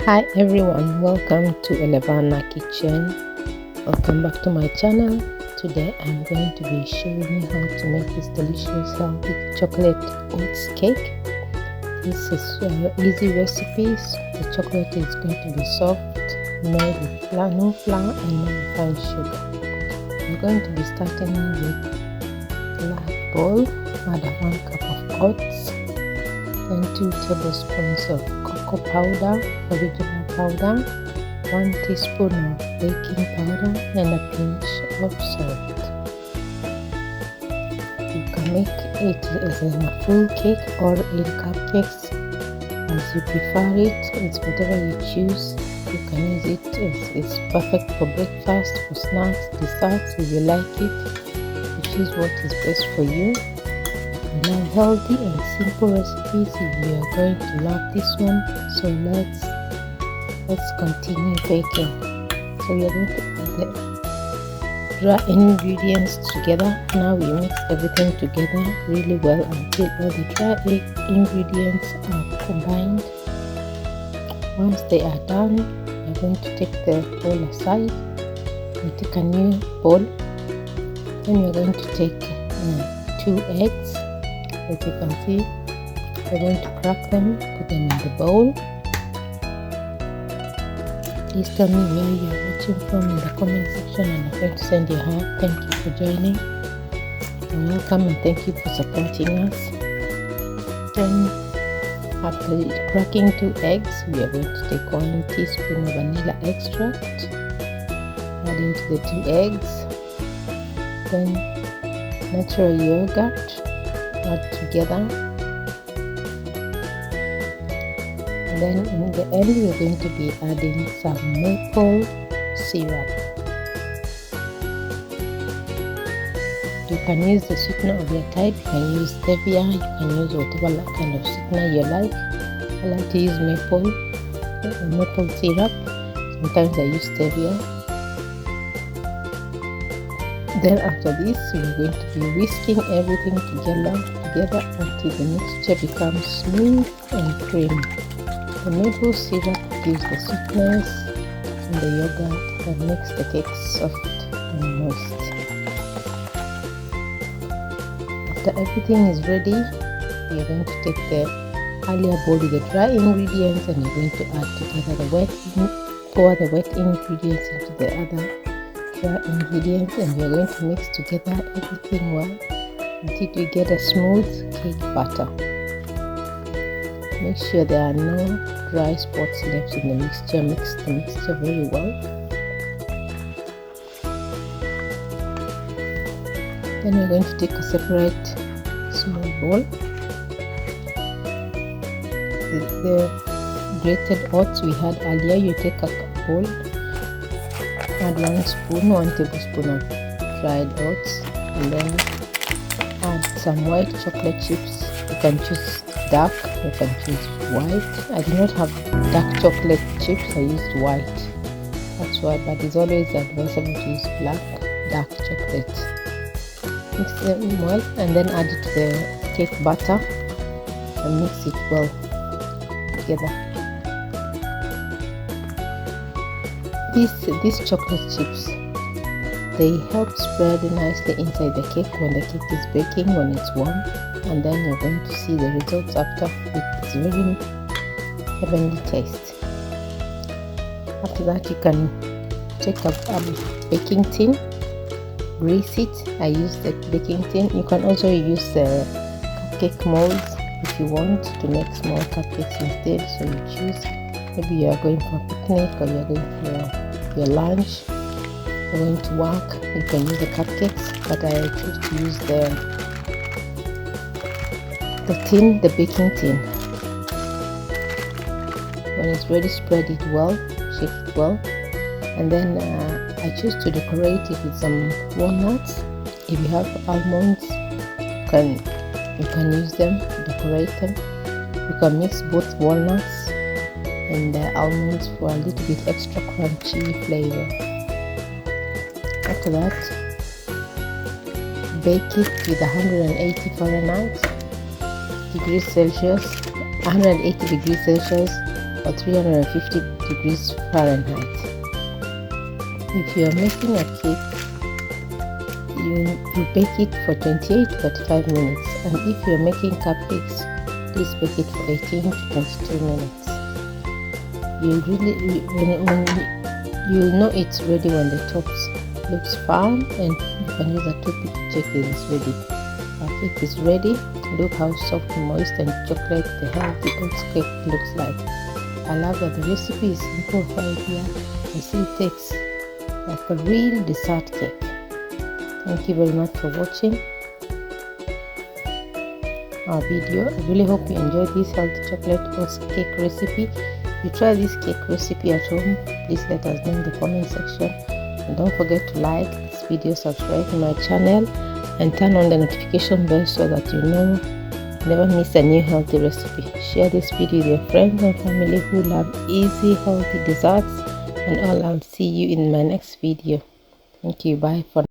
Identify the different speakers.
Speaker 1: Hi everyone, welcome to Elevana kitchen. Welcome back to my channel. Today I'm going to be showing you how to make this delicious healthy chocolate oats cake. This is an easy recipe. The chocolate is going to be soft, made with no flour and no refined sugar. I'm going to be starting with a large bowl. Add 1 cup of oats, then 2 tablespoons of cocoa powder, original powder, 1 teaspoon of baking powder, and a pinch of salt. You can make it as a full cake or in cupcakes as you prefer it. It's whatever you choose. You can use it it's perfect for breakfast, for snacks, desserts. If you like it, you choose what is best for you. Now healthy and simple recipes. You are going to love this one. So let's continue baking. So we are going to add the dry ingredients together. Now we mix everything together really well until all the dry ingredients are combined. Once they are done, we are going to take the bowl aside and take a new bowl. Then we are going to take 2 eggs. As you can see, we're going to crack them, put them in the bowl. Please tell me where you are watching from in the comment section, and I'm going to send you a hug. Thank you for joining. You're welcome, and thank you for supporting us. Then, after cracking 2 eggs, we are going to take 1 teaspoon of vanilla extract, add into the 2 eggs, then natural yogurt, add together, and then in the end we are going to be adding some maple syrup. You can use the sweetener of your type. You can use stevia, you can use whatever kind of sweetener you like. I like to use maple syrup. Sometimes I use stevia. Then after this, we are going to be whisking everything together until the mixture becomes smooth and creamy. The maple syrup gives the sweetness, and the yogurt that makes the cake soft and moist. After everything is ready, we are going to take the earlier bowl with the dry ingredients, and we're going to add together pour the wet ingredients into the other ingredients, and we are going to mix together everything well until you get a smooth cake batter. Make sure there are no dry spots left in the mixture. Mix the mixture very well. Then we're going to take a separate small bowl. The grated oats we had earlier, you take a bowl, add 1 tablespoon of dried oats, and then add some white chocolate chips. You can choose dark, you can choose white. I did not have dark chocolate chips, I used white. That's why, but it's always advisable to use dark chocolate. Mix them well, and then add it to the cake batter and mix it well together. These chocolate chips, they help spread nicely inside the cake when the cake is baking, when it's warm, and then you're going to see the results after. It's very heavenly taste. After that, you can take a baking tin, grease it. I use the baking tin. You can also use the cupcake molds if you want to make small cupcakes instead, so you choose. Maybe you are going for a picnic, or you are going for your lunch, you're going to work. You can use the cupcakes, but I choose to use the baking tin. When it's ready, spread it well, shake it well, and then I choose to decorate it with some walnuts. If you have almonds, you can use them to decorate them. You can mix both walnuts and the almonds for a little bit extra crunchy flavor. After that, bake it with 180 Fahrenheit degrees Celsius, 180 degrees Celsius or 350 degrees Fahrenheit. If you are making a cake, you bake it for 28 to 35 minutes, and if you are making cupcakes, please bake it for 18 to 22 minutes. You'll know it's ready when the tops looks firm, and you can use a toothpick to check it is ready. Our cake is ready. Look how soft, moist, and chocolate the healthy oats cake looks like. I love that the recipe is simple, healthier, and still tastes like a real dessert cake. Thank you very much for watching our video. I really hope you enjoyed this healthy chocolate oats cake recipe. If you try this cake recipe at home, please let us know in the comment section, and don't forget to like this video, subscribe to my channel, and turn on the notification bell so that you never miss a new healthy recipe. Share this video with your friends and family who love easy healthy desserts, and I'll see you in my next video. Thank you. Bye for now.